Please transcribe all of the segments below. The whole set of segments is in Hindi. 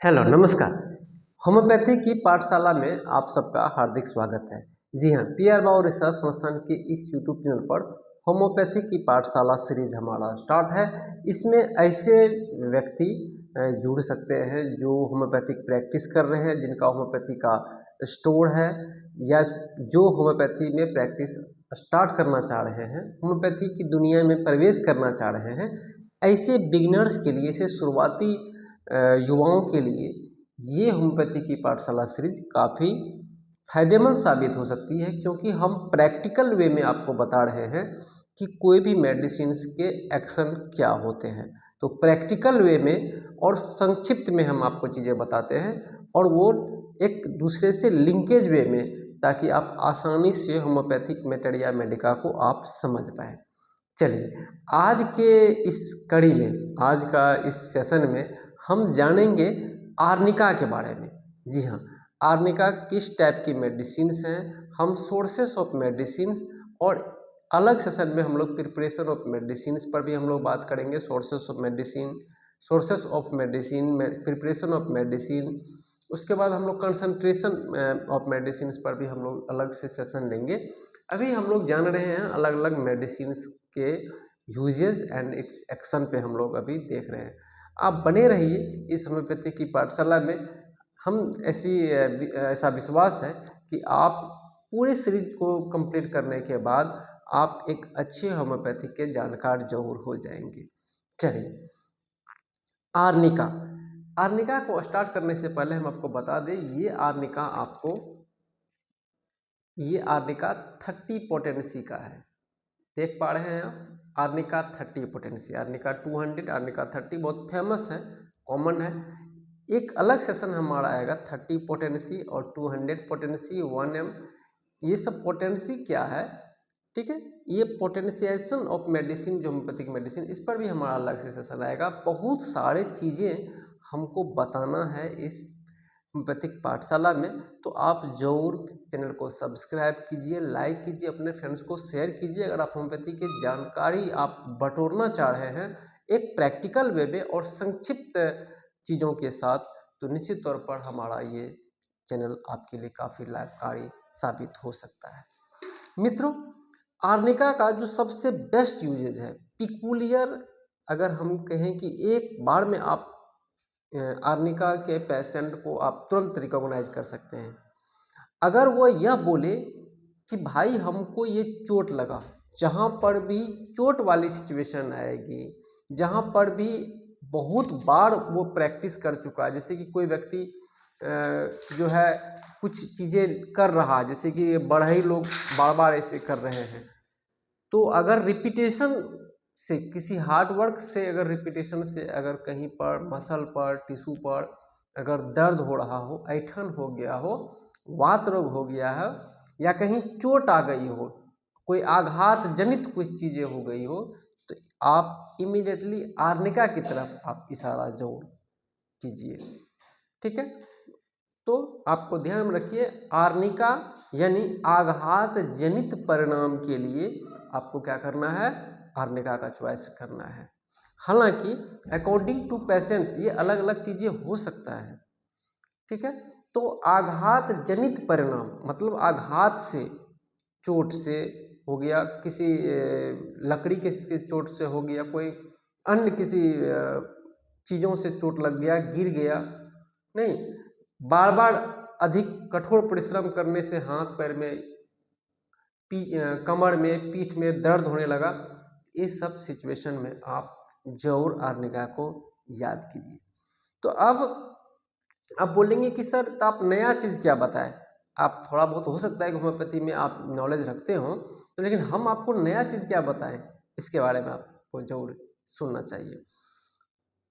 हेलो नमस्कार। होम्योपैथी की पाठशाला में आप सबका हार्दिक स्वागत है। जी हाँ, पीआर बाउ रिसर्च संस्थान के इस यूट्यूब चैनल पर होम्योपैथी की पाठशाला सीरीज हमारा स्टार्ट है। इसमें ऐसे व्यक्ति जुड़ सकते हैं जो होम्योपैथिक प्रैक्टिस कर रहे हैं, जिनका होम्योपैथी का स्टोर है, या जो होम्योपैथी में प्रैक्टिस स्टार्ट करना चाह रहे हैं, होम्योपैथी की दुनिया में प्रवेश करना चाह रहे हैं। ऐसे बिगिनर्स के लिए, ऐसे शुरुआती युवाओं के लिए ये होम्योपैथी की पाठशाला सीरीज काफ़ी फायदेमंद साबित हो सकती है, क्योंकि हम प्रैक्टिकल वे में आपको बता रहे हैं कि कोई भी मेडिसिन के एक्शन क्या होते हैं। तो प्रैक्टिकल वे में और संक्षिप्त में हम आपको चीज़ें बताते हैं, और वो एक दूसरे से लिंकेज वे में, ताकि आप आसानी से होम्योपैथिक मेथड या मेडिका को आप समझ पाएँ। चलिए, आज के इस कड़ी में, आज का इस सेशन में हम जानेंगे आर्निका के बारे में। जी हाँ, आर्निका किस टाइप की मेडिसिन्स हैं, हम सोर्सेस ऑफ मेडिसिन्स, और अलग सेशन में हम लोग प्रिपरेशन ऑफ मेडिसिन्स पर भी हम लोग बात करेंगे। Sources of medicine, sources of medicine, preparation of medicine. उसके बाद हम लोग कंसंट्रेशन ऑफ मेडिसिन्स पर भी हम लोग अलग से सेशन लेंगे। अभी हम लोग जान रहे हैं अलग अलग मेडिसिन्स के यूजेस एंड इट्स एक्शन पे हम लोग अभी देख रहे हैं। आप बने रहिए इस होम्योपैथी की पाठशाला में। हम ऐसा विश्वास है कि आप पूरे सीरीज को कंप्लीट करने के बाद आप एक अच्छे होम्योपैथी के जानकार जरूर हो जाएंगे। चलिए, आर्निका। आर्निका को स्टार्ट करने से पहले हम आपको बता दें, ये आर्निका 30 पोटेंसी का है। देख पा रहे हैं आप, आर्निका 30 पोटेंसी, आर्निका 200, आर्निका 30 बहुत फेमस है, कॉमन है। एक अलग सेशन हमारा आएगा 30 पोटेंसी और 200 पोटेंसी, 1M। ये सब पोटेंसी क्या है, ठीक है, ये पोटेंशिएशन ऑफ मेडिसिन, जो होम्योपैथिक मेडिसिन, इस पर भी हमारा अलग से सेशन आएगा। बहुत सारे चीज़ें हमको बताना है इस होम्योपैथिक पाठशाला में। तो आप जरूर चैनल को सब्सक्राइब कीजिए, लाइक कीजिए, अपने फ्रेंड्स को शेयर कीजिए। अगर आप होम्योपैथी की जानकारी आप बटोरना चाह रहे हैं एक प्रैक्टिकल वे में और संक्षिप्त चीज़ों के साथ, तो निश्चित तौर पर हमारा ये चैनल आपके लिए काफ़ी लाभकारी साबित हो सकता है। मित्रों, आर्निका का जो सबसे बेस्ट यूजेज है, पिकुलियर, अगर हम कहें कि एक बार में आप आर्निका के पेशेंट को आप तुरंत रिकॉग्नाइज कर सकते हैं। अगर वो यह बोले कि भाई हमको ये चोट लगा, जहाँ पर भी चोट वाली सिचुएशन आएगी, जहाँ पर भी बहुत बार वो प्रैक्टिस कर चुका है, जैसे कि कोई व्यक्ति जो है कुछ चीज़ें कर रहा है, जैसे कि बढ़ई लोग बार बार ऐसे कर रहे हैं, तो अगर रिपीटेशन से, किसी हार्ड वर्क से, अगर रिपीटेशन से, अगर कहीं पर मसल पर, टिश्यू पर अगर दर्द हो रहा हो, ऐठन हो गया हो, वात रोग हो गया है, या कहीं चोट आ गई हो, कोई आघात जनित कुछ चीज़ें हो गई हो, तो आप इमीडिएटली आर्निका की तरफ आप इशारा जरूर कीजिए। ठीक है, तो आपको ध्यान में रखिए, आर्निका यानी आघात जनित परिणाम के लिए आपको क्या करना है, आर्निका का चॉइस करना है। हालांकि अकॉर्डिंग टू पेशेंट्स ये अलग अलग चीज़ें हो सकता है। ठीक है, तो आघात जनित परिणाम मतलब आघात से, चोट से हो गया, किसी लकड़ी के चोट से हो गया, कोई अन्य किसी चीज़ों से चोट लग गया, गिर गया, नहीं, बार बार अधिक कठोर परिश्रम करने से हाथ पैर में, कमर में, पीठ में दर्द होने लगा, इस सब सिचुएशन में आप जरूर आर्निका को याद कीजिए। तो अब आप बोलेंगे कि सर तो आप नया चीज़ क्या बताएं, आप थोड़ा बहुत हो सकता है कि होम्योपैथी में आप नॉलेज रखते हो, तो लेकिन हम आपको नया चीज़ क्या बताएं, इसके बारे में आपको जरूर सुनना चाहिए।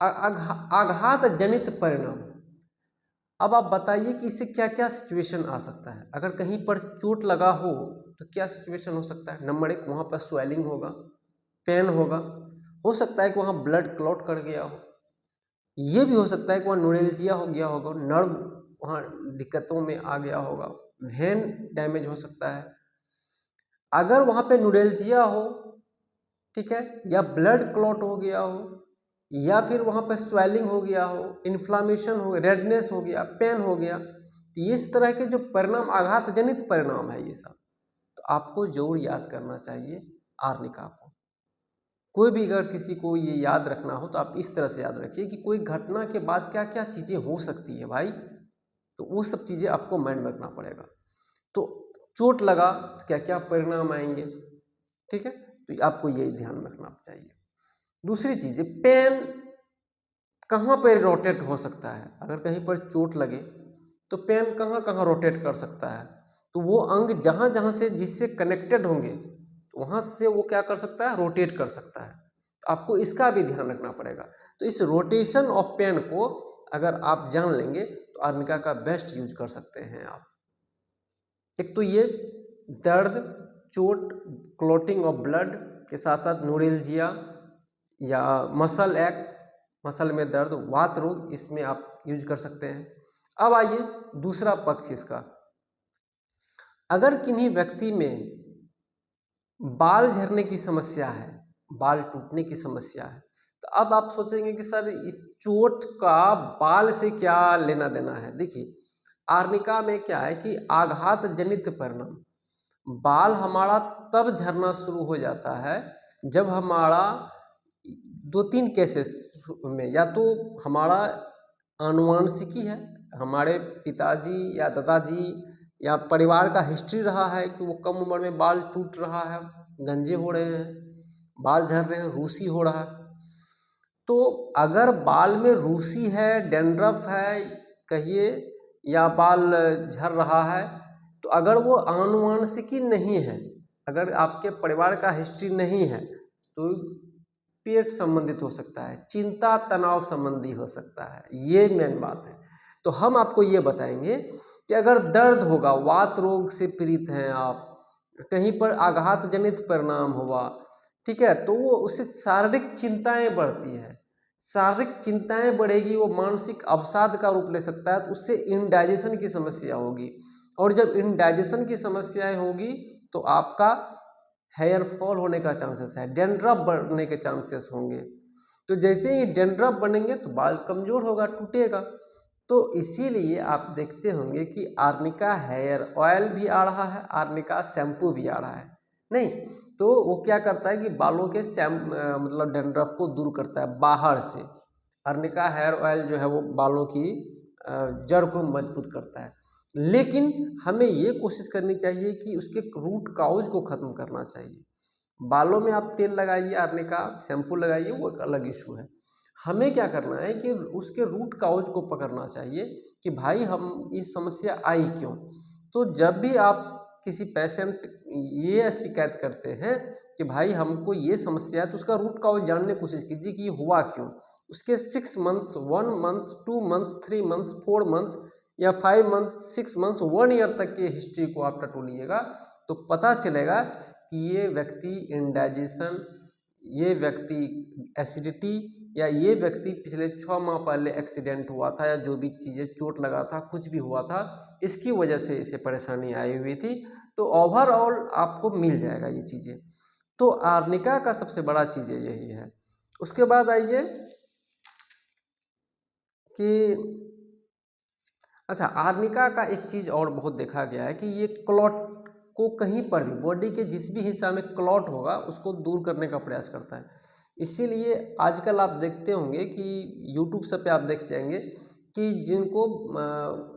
आघात जनित परिणाम, अब आप बताइए कि इससे क्या क्या सिचुएशन आ सकता है। अगर कहीं पर चोट लगा हो तो क्या सिचुएशन हो सकता है। नंबर एक, वहाँ पर स्वेलिंग होगा, पेन होगा, हो सकता है कि वहाँ ब्लड क्लॉट कर गया हो, ये भी हो सकता है कि वहाँ न्यूरेल्जिया हो गया होगा, नर्व वहाँ दिक्कतों में आ गया होगा, वेन डैमेज हो सकता है। अगर वहाँ पे न्यूरेल्जिया हो, ठीक है, या ब्लड क्लॉट हो गया हो, या फिर वहाँ पर स्वेलिंग हो गया हो, इन्फ्लामेशन हो गया, रेडनेस हो गया, पेन हो गया, तो इस तरह के जो परिणाम आघात जनित परिणाम है ये सब, तो आपको जरूर याद करना चाहिए आर्निका को। कोई भी अगर किसी को ये याद रखना हो तो आप इस तरह से याद रखिए कि कोई घटना के बाद क्या क्या चीज़ें हो सकती है भाई, तो वो सब चीज़ें आपको माइंड में रखना पड़ेगा। तो चोट लगा तो क्या क्या परिणाम आएंगे, ठीक है, तो आपको यही ध्यान में रखना चाहिए। दूसरी चीज़, पेन कहाँ पर रोटेट हो सकता है, अगर कहीं पर चोट लगे तो पेन कहाँ कहाँ रोटेट कर सकता है, तो वो अंग जहाँ जहाँ से जिससे कनेक्टेड होंगे तो वहाँ से वो क्या कर सकता है, रोटेट कर सकता है। तो आपको इसका भी ध्यान रखना पड़ेगा। तो इस रोटेशन ऑफ पेन को अगर आप जान लेंगे तो आर्निका का बेस्ट यूज कर सकते हैं आप। एक तो ये दर्द, चोट, क्लॉटिंग ऑफ ब्लड के साथ साथ न्यूरेल्जिया या मसल एक, मसल में दर्द, वात रोग, इसमें आप यूज कर सकते हैं। अब आइए दूसरा पक्ष इसका, अगर किन्हीं व्यक्ति में बाल झड़ने की समस्या है, बाल टूटने की समस्या है, तो अब आप सोचेंगे कि सर इस चोट का बाल से क्या लेना देना है। देखिए आर्निका में क्या है कि आघात जनित परिणाम, बाल हमारा तब झड़ना शुरू हो जाता है जब हमारा दो तीन केसेस में, या तो हमारा आनुवांशिकी है, हमारे पिताजी या दादाजी या परिवार का हिस्ट्री रहा है कि वो कम उम्र में बाल टूट रहा है, गंजे हो रहे हैं, बाल झड़ रहे हैं, रूसी हो रहा है। तो अगर बाल में रूसी है, डैंड्रफ है कहिए, या बाल झड़ रहा है, तो अगर वो आनुवांशिकी नहीं है, अगर आपके परिवार का हिस्ट्री नहीं है, तो पेट संबंधित हो सकता है, चिंता तनाव संबंधी हो सकता है, ये मेन बात है। तो हम आपको ये बताएंगे कि अगर दर्द होगा, वात रोग से पीड़ित हैं आप, कहीं पर आघात जनित परिणाम हुआ, ठीक है, तो वो उससे शारीरिक चिंताएं बढ़ती है, शारीरिक चिंताएं बढ़ेगी, वो मानसिक अवसाद का रूप ले सकता है, तो उससे इनडाइजेशन की समस्या होगी, और जब इनडाइजेशन की समस्याएं होगी तो आपका हेयर फॉल होने का चांसेस है, डैंड्रफ बढ़ने के चांसेस होंगे। तो जैसे ही डैंड्रफ बनेंगे तो बाल कमजोर होगा, टूटेगा। तो इसीलिए आप देखते होंगे कि आर्निका हेयर ऑयल भी आ रहा है, आर्निका शैम्पू भी आ रहा है, नहीं तो वो क्या करता है कि बालों के मतलब डैंड्रफ को दूर करता है बाहर से। आर्निका हेयर ऑयल जो है वो बालों की जड़ को मजबूत करता है, लेकिन हमें ये कोशिश करनी चाहिए कि उसके रूट काउज को ख़त्म करना चाहिए। बालों में आप तेल लगाइए, आर्निका शैम्पू लगाइए, वो एक अलग इशू है। हमें क्या करना है कि उसके रूट काउज को पकड़ना चाहिए कि भाई हम ये समस्या आई क्यों। तो जब भी आप किसी पेशेंट ये शिकायत करते हैं कि भाई हमको ये समस्या है, तो उसका रूट काउज जानने की कोशिश कीजिए कि ये हुआ क्यों। उसके 6 months, 1 month, 2 months, 3 months, 4 month या 5 मंथ, 6 मंथ्स, 1 ईयर तक के हिस्ट्री को आप टटोलिएगा तो पता चलेगा कि ये व्यक्ति इंडाइजेशन, ये व्यक्ति एसिडिटी, या ये व्यक्ति पिछले 6 माह पहले एक्सीडेंट हुआ था, या जो भी चीज़ें चोट लगा था, कुछ भी हुआ था, इसकी वजह से इसे परेशानी आई हुई थी। तो ओवरऑल आपको मिल जाएगा ये चीज़ें। तो आर्निका का सबसे बड़ा चीज़ें यही है। उसके बाद आइए कि अच्छा, आर्निका का एक चीज़ और बहुत देखा गया है कि ये क्लॉट को कहीं पर भी बॉडी के जिस भी हिस्सा में क्लॉट होगा उसको दूर करने का प्रयास करता है। इसीलिए आजकल आप देखते होंगे कि यूट्यूब सब पे आप देख जाएंगे कि जिनको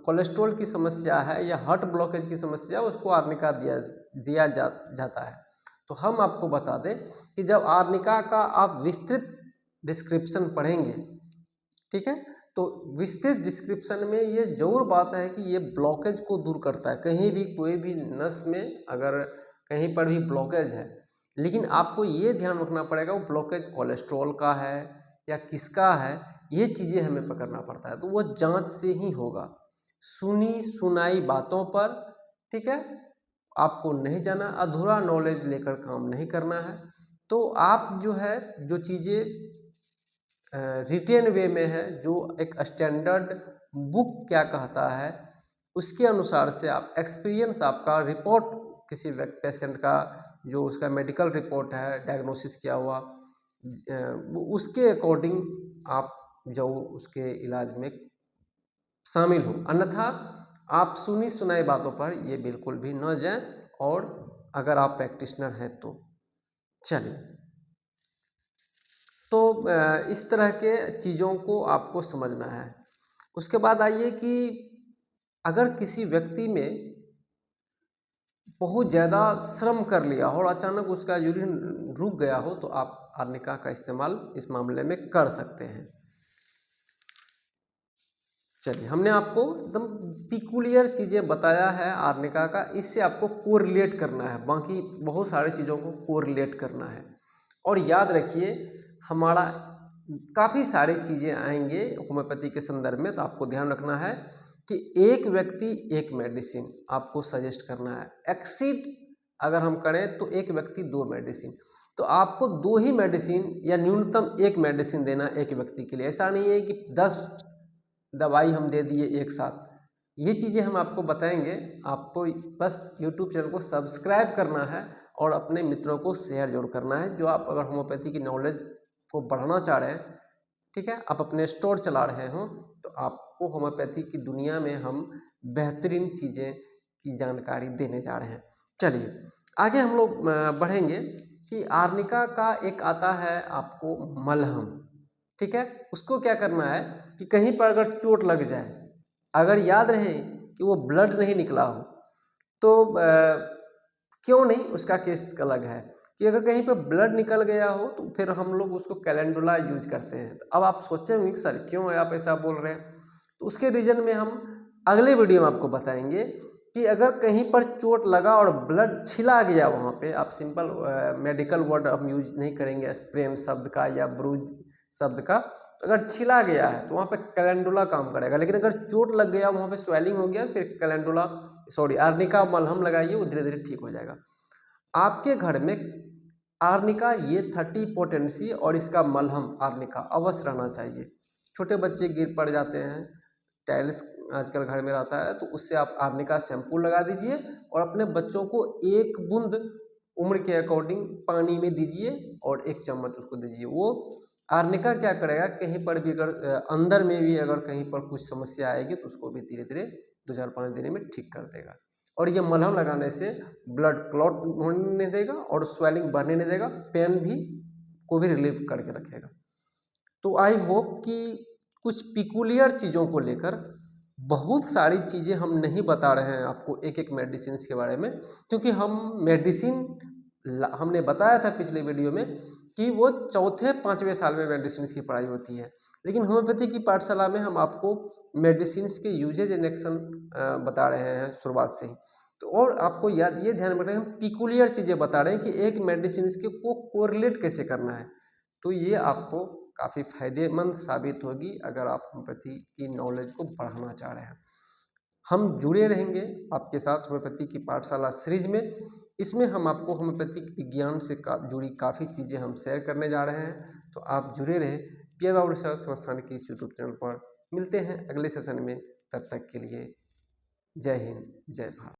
कोलेस्ट्रॉल की समस्या है या हार्ट ब्लॉकेज की समस्या है, उसको आर्निका दिया जाता है। तो हम आपको बता दें कि जब आर्निका का आप विस्तृत डिस्क्रिप्शन पढ़ेंगे, ठीक है, तो विस्तृत डिस्क्रिप्शन में ये जरूर बात है कि ये ब्लॉकेज को दूर करता है। कहीं भी कोई भी नस में अगर कहीं पर भी ब्लॉकेज है, लेकिन आपको ये ध्यान रखना पड़ेगा वो ब्लॉकेज कोलेस्ट्रॉल का है या किसका है, ये चीज़ें हमें पकड़ना पड़ता है। तो वो जांच से ही होगा, सुनी सुनाई बातों पर, ठीक है, आपको नहीं जाना, अधूरा नॉलेज लेकर काम नहीं करना है। तो आप जो है जो चीज़ें रिटेन वे में है, जो एक स्टैंडर्ड बुक क्या कहता है उसके अनुसार से आप एक्सपीरियंस, आपका रिपोर्ट, किसी पेशेंट का जो उसका मेडिकल रिपोर्ट है, डायग्नोसिस किया हुआ, उसके अकॉर्डिंग आप जो उसके इलाज में शामिल हो, अन्यथा आप सुनी सुनाई बातों पर ये बिल्कुल भी न जाएं। और अगर आप प्रैक्टिशनर हैं तो चलिए, तो इस तरह के चीज़ों को आपको समझना है। उसके बाद आइए कि अगर किसी व्यक्ति में बहुत ज़्यादा श्रम कर लिया हो और अचानक उसका यूरिन रुक गया हो, तो आप आर्निका का इस्तेमाल इस मामले में कर सकते हैं। चलिए, हमने आपको एकदम पिकुलियर चीज़ें बताया है आर्निका का, इससे आपको कोरिलेट करना है, बाकी बहुत सारी चीज़ों को कोरिलेट करना है। और याद रखिए, हमारा काफ़ी सारी चीज़ें आएंगे होम्योपैथी के संदर्भ में, तो आपको ध्यान रखना है कि एक व्यक्ति एक मेडिसिन आपको सजेस्ट करना है। एक्सीड अगर हम करें तो एक व्यक्ति 2 मेडिसिन, तो आपको 2 ही मेडिसिन या न्यूनतम 1 मेडिसिन देना एक व्यक्ति के लिए। ऐसा नहीं है कि 10 दवाई हम दे दिए एक साथ। ये चीज़ें हम आपको बताएंगे। आपको बस यूट्यूब चैनल को सब्सक्राइब करना है और अपने मित्रों को शेयर जरूर करना है। जो आप अगर होम्योपैथी की नॉलेज को बढ़ाना चाह रहे हैं, ठीक है, आप अपने स्टोर चला रहे हो, तो आपको होम्योपैथी की दुनिया में हम बेहतरीन चीज़ें की जानकारी देने जा रहे हैं। चलिए आगे हम लोग बढ़ेंगे कि आर्निका का एक आता है आपको मलहम, ठीक है। उसको क्या करना है कि कहीं पर अगर चोट लग जाए, अगर याद रहे कि वो ब्लड नहीं निकला हो, तो क्यों नहीं, उसका केस अलग है कि अगर कहीं पर ब्लड निकल गया हो तो फिर हम लोग उसको कैलेंडुला यूज करते हैं। तो अब आप सोचेंगे कि सर क्यों आप ऐसा बोल रहे हैं, तो उसके रीजन में हम अगले वीडियो में आपको बताएंगे कि अगर कहीं पर चोट लगा और ब्लड छिला गया, वहाँ पे आप सिंपल मेडिकल वर्ड हम यूज नहीं करेंगे स्प्रेन शब्द का या ब्रूज शब्द का। तो अगर छिला गया है तो वहाँ पे कैलेंडुला काम करेगा, लेकिन अगर चोट लग गया, वहाँ पे स्वेलिंग हो गया, फिर कैलेंडुला आर्निका मलहम लगाइए, वो धीरे धीरे ठीक हो जाएगा। आपके घर में आर्निका ये 30 पोटेंसी और इसका मलहम आर्निका अवश्य रहना चाहिए। छोटे बच्चे गिर पड़ जाते हैं, टाइल्स आजकल घर में रहता है, तो उससे आप आर्निका शैम्पू लगा दीजिए और अपने बच्चों को 1 बूंद उम्र के अकॉर्डिंग पानी में दीजिए और 1 चम्मच उसको दीजिए। वो आर्निका क्या करेगा, कहीं पर भी अगर अंदर में भी अगर कहीं पर कुछ समस्या आएगी तो उसको भी धीरे धीरे 2-4-5 दिन में ठीक कर देगा। और ये मलहम लगाने से ब्लड क्लॉट होने नहीं देगा और स्वेलिंग बढ़ने नहीं देगा, पेन भी को भी रिलीव करके रखेगा। तो आई होप कि कुछ पिकुलियर चीज़ों को लेकर बहुत सारी चीज़ें हम नहीं बता रहे हैं आपको एक एक मेडिसिन के बारे में, क्योंकि हम मेडिसिन हमने बताया था पिछले वीडियो में कि वो 4-5वें साल में मेडिसिन की पढ़ाई होती है, लेकिन होम्योपैथी की पाठशाला में हम आपको मेडिसिन के यूजेज एंड एक्शन बता रहे हैं शुरुआत से ही। तो और आपको याद ये ध्यान रखना है, हम पिकुलियर चीज़ें बता रहे हैं कि एक मेडिसिन के को कोरिलेट कैसे करना है। तो ये आपको काफ़ी फायदेमंद साबित होगी अगर आप होम्योपैथी की नॉलेज को बढ़ाना चाह रहे हैं। हम जुड़े रहेंगे आपके साथ होम्योपैथी की पाठशाला सीरीज में। इसमें हम आपको होम्योपैथिक विज्ञान से जुड़ी काफ़ी चीज़ें हम शेयर करने जा रहे हैं, तो आप जुड़े रहे पीयर बाबू रिसर्च संस्थान की इस यूट्यूब चैनल पर। मिलते हैं अगले सेशन में, तब तक के लिए जय हिंद, जय भारत।